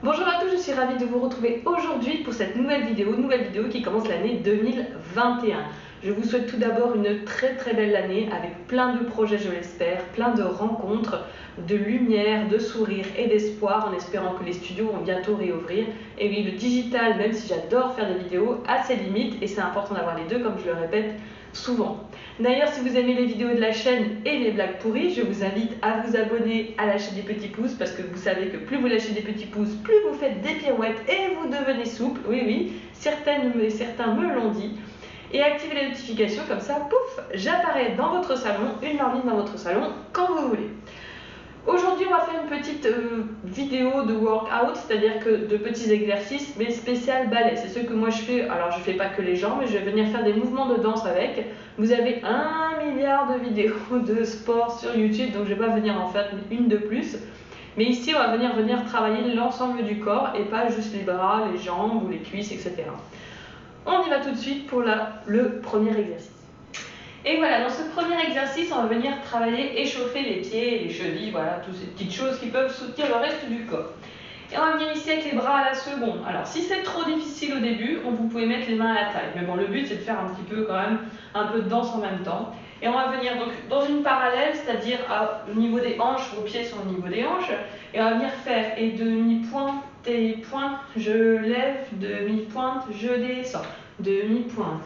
Bonjour à tous, je suis ravie de vous retrouver aujourd'hui pour cette nouvelle vidéo qui commence l'année 2021. Je vous souhaite tout d'abord une très belle année avec plein de projets, je l'espère, plein de rencontres, de lumière, de sourires et d'espoir en espérant que les studios vont bientôt réouvrir. Et oui, le digital, même si j'adore faire des vidéos, a ses limites et c'est important d'avoir les deux comme je le répète souvent. D'ailleurs, si vous aimez les vidéos de la chaîne et les blagues pourries, je vous invite à vous abonner, à lâcher des petits pouces parce que vous savez que plus vous lâchez des petits pouces, plus vous faites des pirouettes et vous devenez souple. Oui, certains me l'ont dit. Et activez les notifications, comme ça, pouf, j'apparais dans votre salon, une en ligne dans votre salon, quand vous voulez. Aujourd'hui, on va faire une petite vidéo de workout, c'est-à-dire que de petits exercices, mais spécial ballet. C'est ce que moi je fais. Alors, je ne fais pas que les jambes, mais je vais venir faire des mouvements de danse avec. Vous avez 1 milliard de vidéos de sport sur YouTube, donc je ne vais pas venir en faire une de plus. Mais ici, on va venir travailler l'ensemble du corps et pas juste les bras, les jambes ou les cuisses, etc. On y va tout de suite pour le premier exercice. Et voilà, dans ce premier exercice, on va venir travailler, échauffer les pieds, les chevilles, voilà, toutes ces petites choses qui peuvent soutenir le reste du corps. Et on va venir ici avec les bras à la seconde. Alors, si c'est trop difficile au début, vous pouvez mettre les mains à la taille. Mais bon, le but, c'est de faire un petit peu quand même, un peu de danse en même temps. Et on va venir donc dans une parallèle, c'est-à-dire au niveau des hanches, vos pieds sont au niveau des hanches. Et on va venir faire et demi-pointe, et pointe, je lève, demi-pointe, je descends, demi-pointe.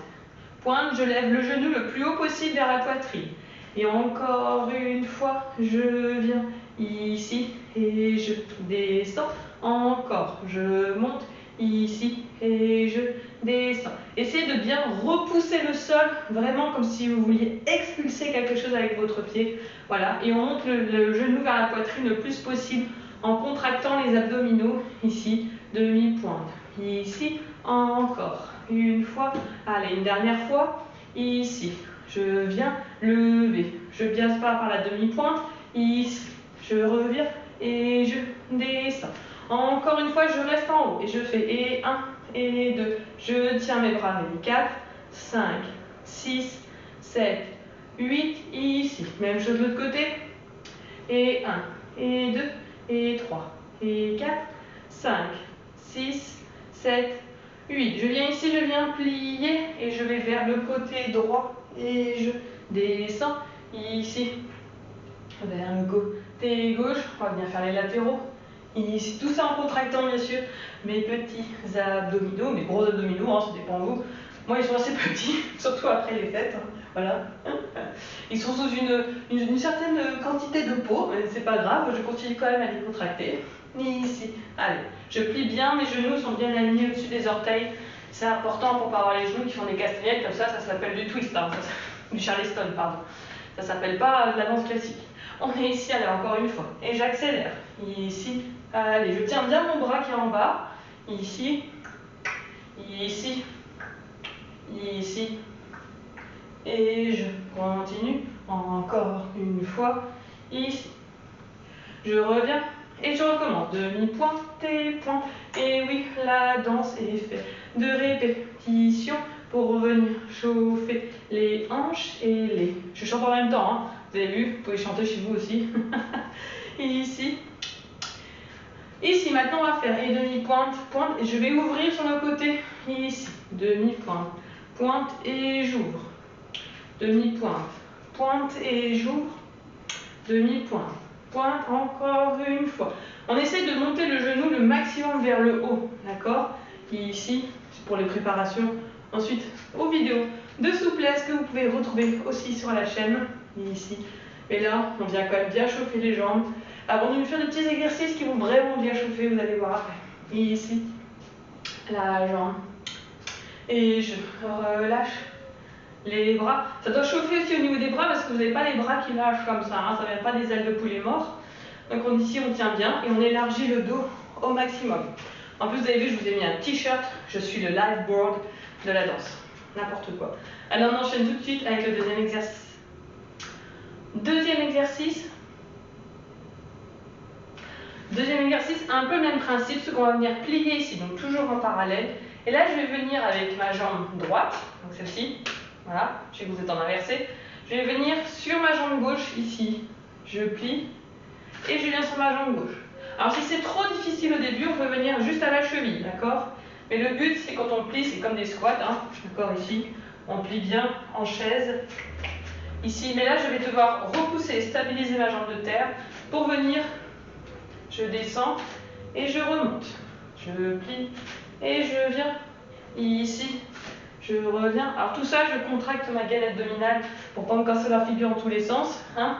Pointe, je lève le genou le plus haut possible vers la poitrine. Et encore une fois, je viens ici et je descends. Encore, je monte ici et je descends. Essayez de bien repousser le sol, vraiment comme si vous vouliez expulser quelque chose avec votre pied. Voilà, et on monte le genou vers la poitrine le plus possible en contractant les abdominaux. Ici, demi-pointe. Ici, encore. Une fois, allez, une dernière fois, ici, je viens lever, je passe par la demi-pointe, ici, je reviens et je descends. Encore une fois, je reste en haut et je fais et 1 et 2, je tiens mes bras, et 4, 5, 6, 7, 8, ici, même chose de l'autre côté, et 1, et 2, et 3, et 4, 5, 6, 7, 8. Je viens ici, je viens plier et je vais vers le côté droit et je descends ici vers le côté gauche. On va venir faire les latéraux. Ici, tout ça en contractant bien sûr mes petits abdominaux, mes gros abdominaux, hein, ça dépend de vous. Moi, ils sont assez petits, surtout après les fêtes. Hein, voilà. Ils sont sous une certaine quantité de peau, mais c'est pas grave, je continue quand même à les contracter. Ici, allez, je plie bien, mes genoux sont bien alignés au-dessus des orteils. C'est important pour pas avoir les genoux qui font des castagnettes, comme ça s'appelle du twist, hein, du charleston, pardon. Ça s'appelle pas de la danse classique. On est ici, allez, encore une fois, et j'accélère. Ici, allez, je tiens bien mon bras qui est en bas. Ici, ici, ici, et je continue, encore une fois, ici. Je reviens et je recommence. Demi-pointe et pointe. Et oui, la danse est faite de répétitions pour revenir chauffer les hanches et les... Je chante en même temps, hein. Vous avez vu, vous pouvez chanter chez vous aussi. Ici. Ici, maintenant on va faire et demi-pointe, pointe. Et je vais ouvrir sur le côté. Ici, demi-pointe, pointe et j'ouvre. Demi-pointe, pointe et j'ouvre. Demi-pointe. Pointe encore une fois. On essaie de monter le genou le maximum vers le haut, d'accord? Ici, c'est pour les préparations. Ensuite, aux vidéos de souplesse que vous pouvez retrouver aussi sur la chaîne, ici. Et là, on vient quand même bien chauffer les jambes. Avant de nous faire des petits exercices qui vont vraiment bien chauffer, vous allez voir après. Ici, la jambe. Et je relâche les bras. Ça doit chauffer aussi au niveau des bras parce que vous n'avez pas les bras qui lâchent comme ça, hein. Ça ne vient pas des ailes de poulet mort. Donc ici on tient bien et on élargit le dos au maximum. En plus vous avez vu, je vous ai mis un t-shirt, je suis le lifeboard de la danse. N'importe quoi. Alors on enchaîne tout de suite avec le deuxième exercice. Deuxième exercice, un peu le même principe, ce qu'on va venir plier ici, donc toujours en parallèle. Et là je vais venir avec ma jambe droite, donc celle-ci. Voilà, je sais que vous êtes en inversé. Je vais venir sur ma jambe gauche ici. Je plie et je viens sur ma jambe gauche. Alors si c'est trop difficile au début, on peut venir juste à la cheville, d'accord? Mais le but, c'est quand on plie, c'est comme des squats, hein, d'accord, ici, on plie bien en chaise. Ici, mais là, je vais devoir repousser et stabiliser ma jambe de terre pour venir, je descends et je remonte. Je plie et je viens ici, je reviens. Alors tout ça, je contracte ma gaine abdominale pour ne pas me casser la figure dans tous les sens. Hein.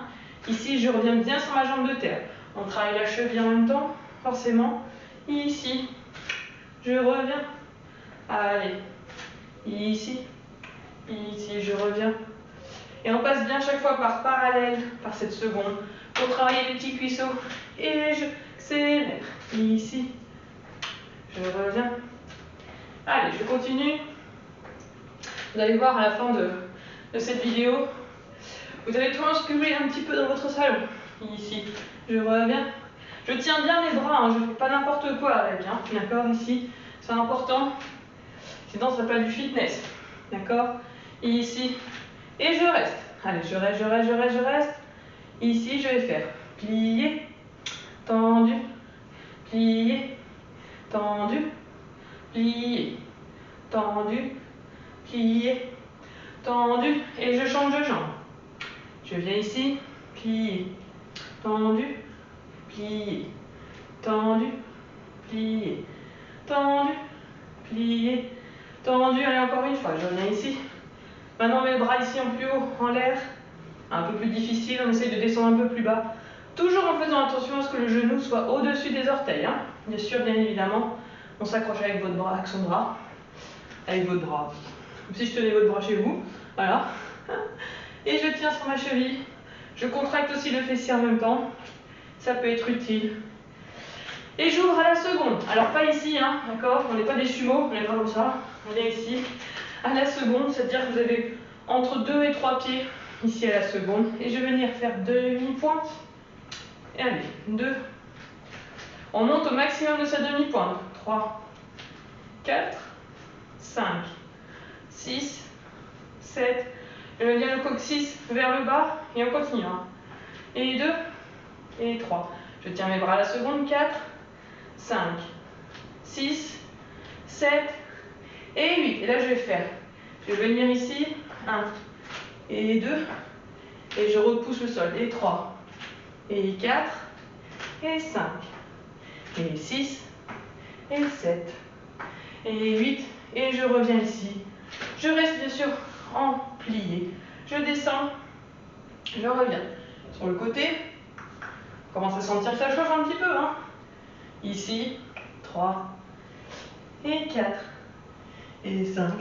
Ici, je reviens bien sur ma jambe de terre. On travaille la cheville en même temps, forcément. Ici, je reviens. Allez, ici, je reviens. Et on passe bien chaque fois par parallèle, par cette seconde, pour travailler les petits cuisseaux. Et je accélère. Ici, je reviens. Allez, je continue. Vous allez voir à la fin de cette vidéo, vous allez transpirer un petit peu dans votre salon. Ici, je reviens. Je tiens bien mes bras, hein, je ne fais pas n'importe quoi avec. Hein, d'accord, ici, c'est important. Sinon, ça s'appelle du fitness. D'accord. Ici, et je reste. Allez, je reste. Ici, je vais faire plier, tendu, plier, tendu, plier, tendu, plier, tendu, et je change de jambe. Je viens ici, plier, tendu, plier, tendu, plier, tendu, plier, tendu. Allez, encore une fois, je reviens ici. Maintenant, mes bras ici en plus haut, en l'air. Un peu plus difficile, on essaye de descendre un peu plus bas. Toujours en faisant attention à ce que le genou soit au-dessus des orteils. Hein. Bien sûr, bien évidemment, on s'accroche avec votre bras, avec son bras. Avec votre bras. Comme si je tenais votre bras chez vous. Voilà. Et je tiens sur ma cheville. Je contracte aussi le fessier en même temps. Ça peut être utile. Et j'ouvre à la seconde. Alors pas ici, hein, d'accord? On n'est pas des sumo, on n'est pas comme ça. On est ici à la seconde, c'est-à-dire que vous avez entre 2 et 3 pieds ici à la seconde. Et je vais venir faire demi-pointe. Et allez, 2. On monte au maximum de sa demi-pointe. 3, 4, 5, 6, 7. Je vais venir le coccyx vers le bas et on continue. 1. Et 2, et 3. Je tiens mes bras à la seconde. 4, 5, 6, 7 et 8. Et là, je vais faire. Je vais venir ici. 1 et 2. Et je repousse le sol. Et 3, et 4, et 5, et 6, et 7, et 8. Et je reviens ici. Je reste bien sûr en plié. Je descends. Je reviens. Sur le côté. On commence à sentir que ça chauffe un petit peu. Hein. Ici. 3, et 4, et 5,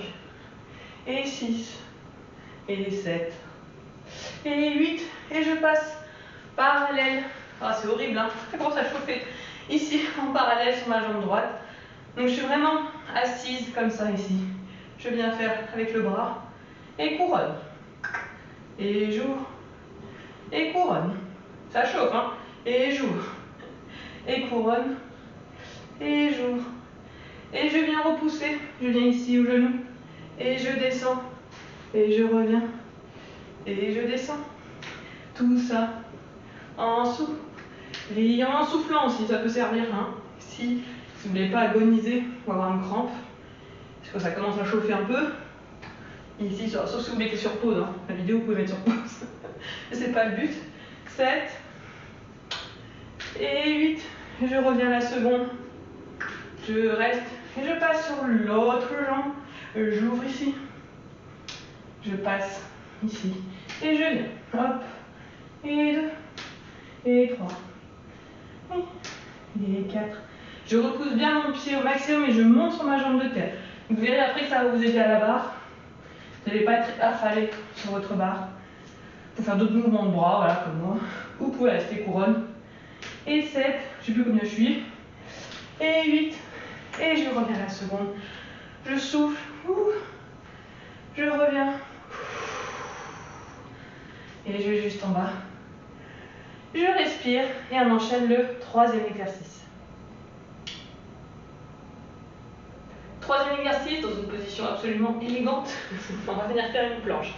et 6, et 7, et 8. Et je passe parallèle. Ah, c'est horrible, hein. Ça commence à chauffer. Ici, en parallèle sur ma jambe droite. Donc, je suis vraiment assise comme ça ici. Je viens faire avec le bras. Et couronne. Et j'ouvre. Et couronne. Ça chauffe, hein. Et j'ouvre. Et couronne. Et j'ouvre. Et je viens repousser. Je viens ici au genou. Et je descends. Et je reviens. Et je descends. Tout ça en souffle. Et en soufflant aussi, ça peut servir. Hein. Si vous ne voulez pas agoniser ou avoir une crampe, parce que ça commence à chauffer un peu. Ici, sauf si vous mettez sur pause. Hein. La vidéo, vous pouvez mettre sur pause. C'est pas le but. 7 et 8. Je reviens la seconde. Je reste et je passe sur l'autre jambe. J'ouvre ici. Je passe ici. Et je viens. Hop. Et 2. Et 3. Et 4. Je repousse bien mon pied au maximum et je monte sur ma jambe de terre. Vous verrez après que ça va vous aider à la barre. Vous n'allez pas être affalé sur votre barre. Vous pouvez faire d'autres mouvements de bras, voilà, comme moi. Ou vous pouvez rester couronne. Et 7. Je ne sais plus combien je suis. Et 8. Et je reviens à la seconde. Je souffle. Je reviens. Et je vais juste en bas. Je respire et on enchaîne le troisième exercice. Troisième exercice, dans une position absolument élégante, on va venir faire une planche.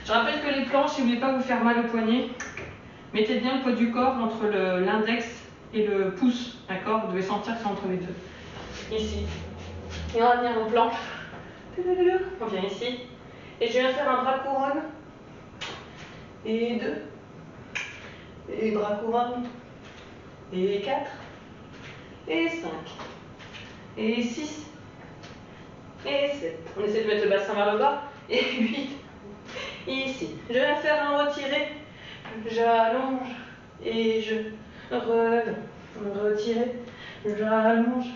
Je rappelle que les planches, si vous ne voulez pas vous faire mal au poignet, mettez bien le poids du corps entre l'index et le pouce, d'accord? Vous devez sentir que c'est entre les deux. Ici. Et on va venir en planche. On vient ici. Et je viens faire un bras couronne. Et 2. Et bras couronne. Et 4. Et 5. Et 6. Et 7. On essaie de mettre le bassin vers le bas. Et 8. Ici. Je vais faire un retiré. J'allonge. Et je reviens. Retirer. J'allonge.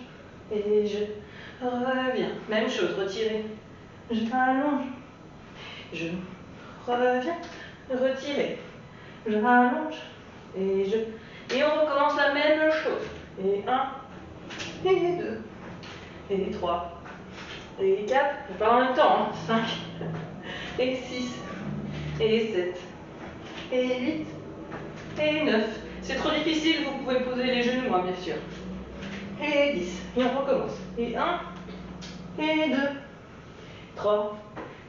Et je reviens. Même chose. Retirer. J'allonge. Je reviens. Retirer. J'allonge. Et je. Et on recommence la même chose. Et 1. Et 2. Et 3. Et 4. Pas en même temps. 5. Et 6. Et 7. Et 8. Et 9. C'est trop difficile, vous pouvez poser les genoux, hein, bien sûr. Et 10. Et on recommence. Et 1. Et 2. 3.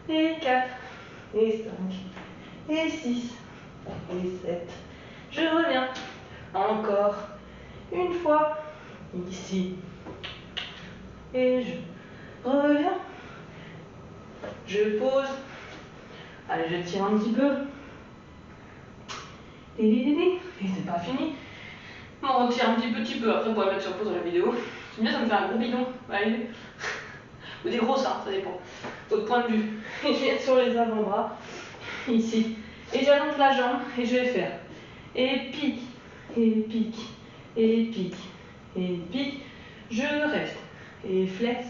Et 4. Et 5. Et 6. Et 7. Je reviens. Encore. Une fois. Ici. Et je reviens. Je pose. Allez, je tire un petit peu. Et c'est pas fini. On retire un petit peu. Après, on pourrait mettre sur pause la vidéo. C'est bien, ça me fait un gros bidon. Allez. Ou des gros seins, ça dépend. Votre point de vue. Et je viens sur les avant-bras. Ici. Et j'allonge la jambe. Et je vais faire. Et pique. Et pique. Et pique. Et pique. Je reste. Et flex.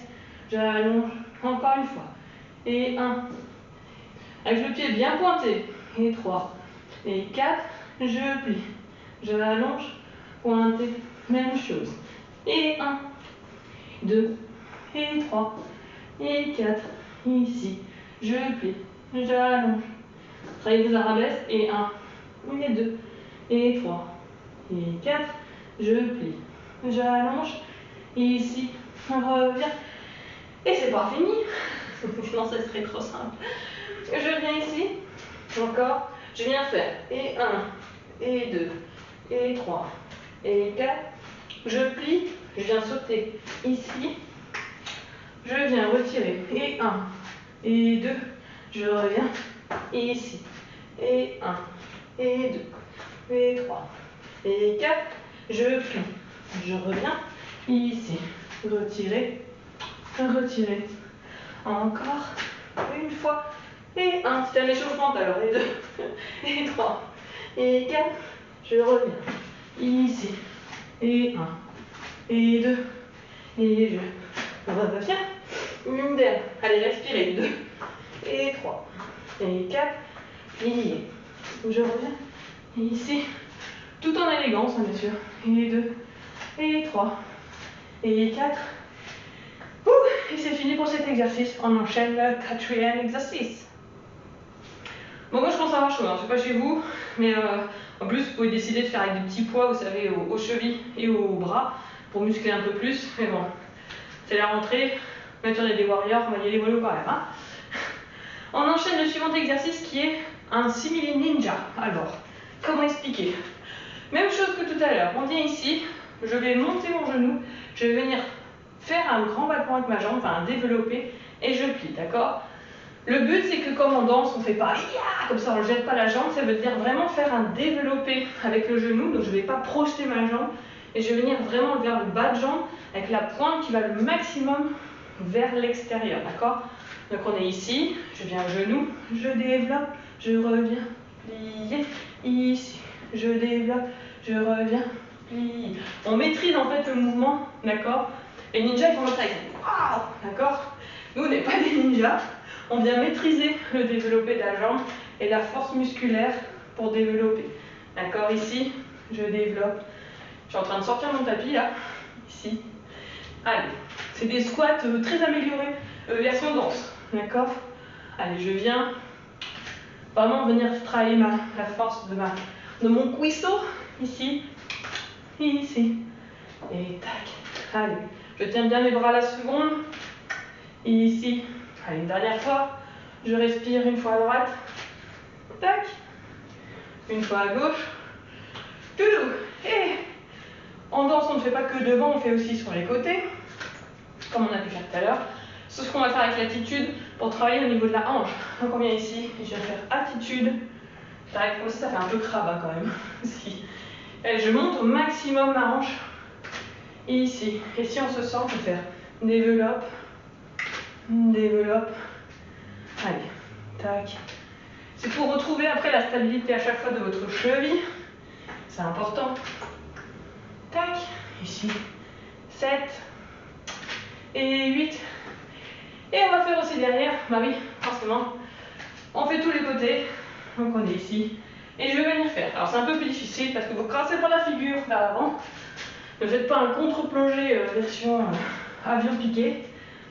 J'allonge. Encore une fois. Et 1. Avec le pied bien pointé. Et 3. Et 4. Je plie. J'allonge. Pointé. Même chose. Et 1. 2. Et 3. Et 4. Ici. Je plie. J'allonge. Travaillez vos arabesques. Et 1. Et 2. Et 3. Et 4. Je plie. J'allonge. Ici. On revient. Et c'est pas fini. Sinon, ça serait trop simple. Je viens ici. Encore. Je viens faire. Et 1. Et 2. Et 3. Et 4. Je plie. Je viens sauter ici. Je viens retirer. Et 1. Et 2. Je reviens ici. Et 1. Et 2. Et 3. Et 4. Je plie. Je reviens ici. Retirer. Retirer. Encore. Une fois. Et 1. C'était un échauffement alors. Et 2. Et 3. Et 4. Je reviens ici. Et 1. Et 2. Et je reviens. Une dernière. Allez, respirez. 2. Et 3. Et 4. Plié. Je reviens ici. Tout en élégance, bien sûr. Et 2. Et 3. Et 4. Et c'est fini pour cet exercice. On enchaîne le 4e exercice. Bon, moi je commence à avoir chaud, hein. Je sais pas chez vous, mais en plus vous pouvez décider de faire avec des petits poids, vous savez, aux chevilles et aux bras pour muscler un peu plus. Mais bon, c'est la rentrée. Maintenant, il y a des warriors, on va y aller mollo quand même. Hein. On enchaîne le suivant exercice qui est un simili ninja. Alors, comment expliquer? Même chose que tout à l'heure. On vient ici, je vais monter mon genou, je vais venir faire un grand battement avec ma jambe, enfin un développé, et je plie, d'accord? Le but, c'est que comme on danse, on ne fait pas comme ça, on ne jette pas la jambe, ça veut dire vraiment faire un développé avec le genou, donc je ne vais pas projeter ma jambe, et je vais venir vraiment vers le bas de jambe, avec la pointe qui va le maximum vers l'extérieur, d'accord? Donc on est ici, je viens au genou, je développe, je reviens, plié, ici, je développe, je reviens, plié. On maîtrise en fait le mouvement, d'accord? Les ninjas, ils font ça, ils font waouh, d'accord? Nous, on n'est pas des ninjas, on vient maîtriser le développé de la jambe et la force musculaire pour développer. D'accord? Ici, je développe. Je suis en train de sortir mon tapis là, ici. Allez, c'est des squats très améliorés, version danse. D'accord? Allez, je viens vraiment venir travailler la force de mon cuisseau, ici, ici, et tac. Allez, je tiens bien mes bras la seconde, ici. Allez, une dernière fois, je respire une fois à droite, tac, une fois à gauche, toujours, et on ne fait pas que devant, on fait aussi sur les côtés, comme on a pu faire tout à l'heure. C'est ce qu'on va faire avec l'attitude pour travailler au niveau de la hanche. Donc on vient ici, et je vais faire attitude. Comme ça fait un peu crabe hein, quand même. Et je monte au maximum ma hanche. Et ici. Et si on se sent, on peut faire développe, développe. Allez, tac. C'est pour retrouver après la stabilité à chaque fois de votre cheville. C'est important. Tac, ici. 7 et 8. Et on va faire aussi derrière, bah oui, forcément. On fait tous les côtés. Donc on est ici. Et je vais venir faire. Alors c'est un peu plus difficile parce que vous crassez pas la figure vers l'avant. Ne faites pas un contre-plongée version avion piqué.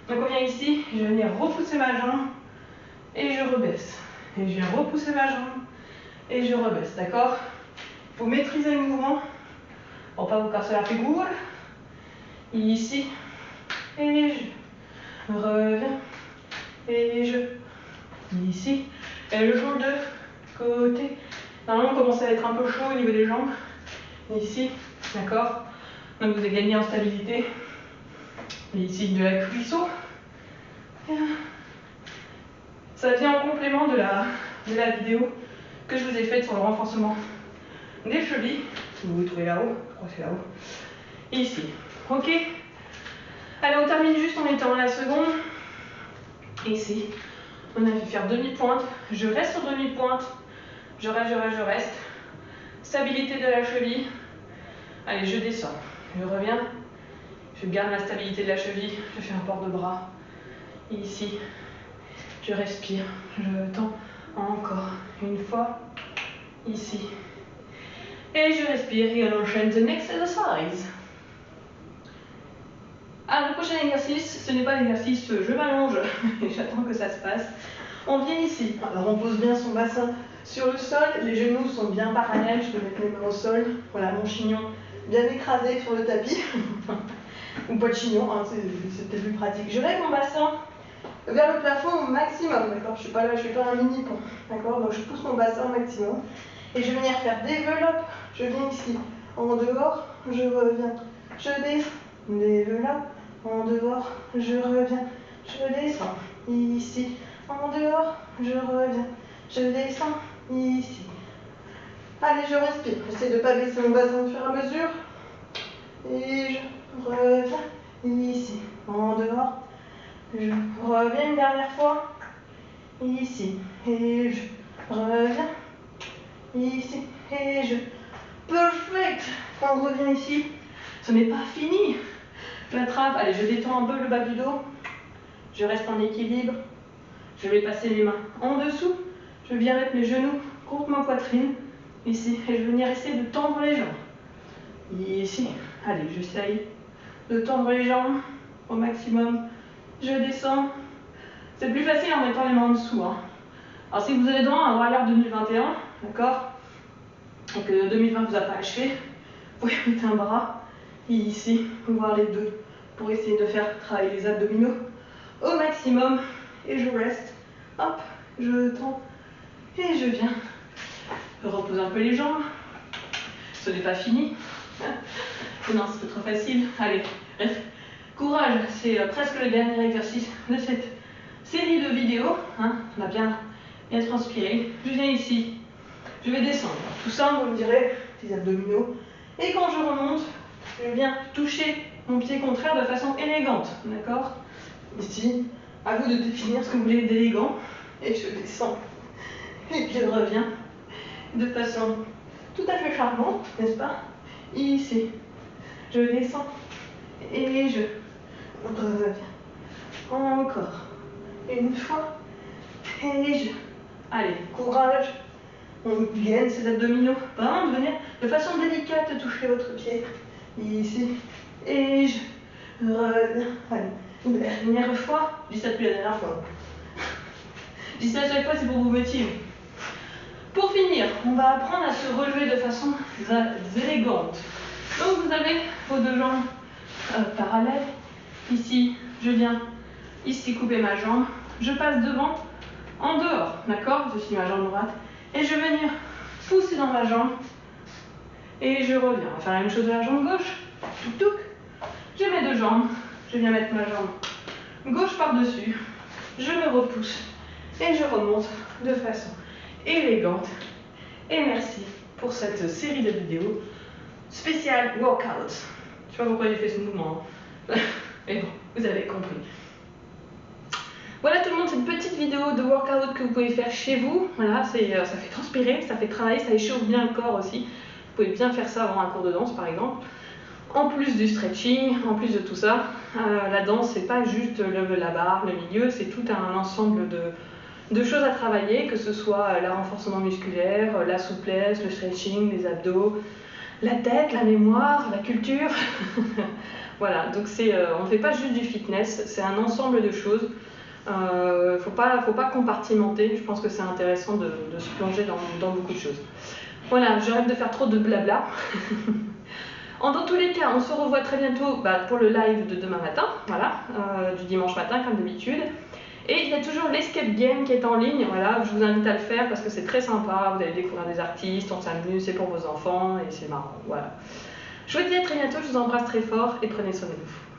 Donc on vient ici, je vais venir repousser ma jambe et je rebaisse. Et je viens repousser ma jambe et je rebaisse, d'accord? Il faut maîtriser le mouvement pour pas vous casser la figure. Ici, et je reviens, et je, ici, et je change de côté. Normalement, on commence à être un peu chaud au niveau des jambes. Ici, d'accord? Donc vous avez gagné en stabilité. Et ici, de la cuisseau. Ça vient en complément de la vidéo que je vous ai faite sur le renforcement des chevilles. Vous vous trouvez là-haut, je crois que c'est là-haut. Ici, ok? Allez, on termine juste en mettant la seconde. Ici, on a fait faire demi-pointe. Je reste sur demi-pointe. Je reste. Stabilité de la cheville. Allez, je descends. Je reviens. Je garde la stabilité de la cheville. Je fais un port de bras. Ici, je respire. Je tends encore une fois. Ici. Et je respire et on enchaîne the next exercise. Alors, le prochain exercice, ce n'est pas l'exercice je m'allonge et j'attends que ça se passe. On vient ici. Alors, on pose bien son bassin sur le sol. Les genoux sont bien parallèles. Je peux mettre mes mains au sol. Voilà, mon chignon bien écrasé sur le tapis. Ou pas de chignon, hein, c'est peut-être plus pratique. Je lève mon bassin vers le plafond au maximum. D'accord? Je suis pas là, je suis pas un mini pont. D'accord? Donc, je pousse mon bassin au maximum. Et je vais venir faire développe. Je viens ici. En dehors, je reviens. Je descends. Développe. En dehors, je reviens, je descends, ici. En dehors, je reviens, je descends, ici. Allez, je respire. J'essaie de ne pas baisser mon bassin au fur et à mesure. Et je reviens, ici. En dehors, je reviens une dernière fois, ici. Et je reviens, ici. Et je... Perfect. Quand on revient ici, ce n'est pas fini. J'attrape, allez, je détends un peu le bas du dos. Je reste en équilibre. Je vais passer mes mains en dessous. Je viens mettre mes genoux contre ma poitrine. Ici. Et je vais venir essayer de tendre les jambes. Ici. Allez, j'essaye de tendre les jambes au maximum. Je descends. C'est plus facile en mettant les mains en dessous. Hein. Alors, si vous avez droit à un Warrior 2021, d'accord, et que 2020 vous a pas achevé, vous pouvez mettre un bras. Ici, voir les deux pour essayer de faire travailler les abdominaux au maximum. Et je reste, hop, je tends et je viens. Je repose un peu les jambes. Ce n'est pas fini. Non, c'est trop facile. Allez, courage, c'est presque le dernier exercice de cette série de vidéos. Hein. On a bien transpiré. Je viens ici, je vais descendre. Tout ça, vous me direz, les abdominaux. Et quand je remonte, je viens toucher mon pied contraire de façon élégante, d'accord? Ici, à vous de définir ce que vous voulez d'élégant. Et je descends. Et puis je reviens de façon tout à fait charmante, n'est-ce pas? Ici, je descends et je reviens. Encore une fois. Et je... Allez, courage. On gaine ses abdominaux. Vraiment de venir de façon délicate toucher votre pied. Ici. Et je reviens. Allez, une dernière fois. Je dis ça depuis la dernière fois. Je dis ça à chaque fois, c'est pour vous motiver. Pour finir, on va apprendre à se relever de façon élégante. Donc vous avez vos deux jambes parallèles. Ici, je viens ici couper ma jambe. Je passe devant, en dehors. D'accord? Je suis ma jambe droite. Et je vais venir pousser dans ma jambe. Et je reviens. On va faire la même chose de la jambe gauche. touc touc. J'ai mes deux jambes. Je viens mettre ma jambe gauche par-dessus. Je me repousse et je remonte de façon élégante. Et merci pour cette série de vidéos spéciale workout. Je sais pas pourquoi j'ai fait ce mouvement. Mais bon, vous avez compris. Voilà tout le monde, c'est une petite vidéo de workout que vous pouvez faire chez vous. Voilà, ça fait transpirer, ça fait travailler, ça échauffe bien le corps aussi. Vous pouvez bien faire ça avant un cours de danse par exemple. En plus du stretching, en plus de tout ça, la danse c'est pas juste la barre, le milieu, c'est tout un ensemble de choses à travailler, que ce soit le renforcement musculaire, la souplesse, le stretching, les abdos, la tête, la mémoire, la culture. Voilà, donc on ne fait pas juste du fitness, c'est un ensemble de choses. Faut pas compartimenter, je pense que c'est intéressant de se plonger dans beaucoup de choses. Voilà, j'arrête de faire trop de blabla. Dans tous les cas, on se revoit très bientôt pour le live de demain matin, voilà, du dimanche matin comme d'habitude. Et il y a toujours l'escape game qui est en ligne, voilà, je vous invite à le faire parce que c'est très sympa, vous allez découvrir des artistes, on s'amuse, c'est pour vos enfants et c'est marrant, voilà. Je vous dis à très bientôt, je vous embrasse très fort et prenez soin de vous.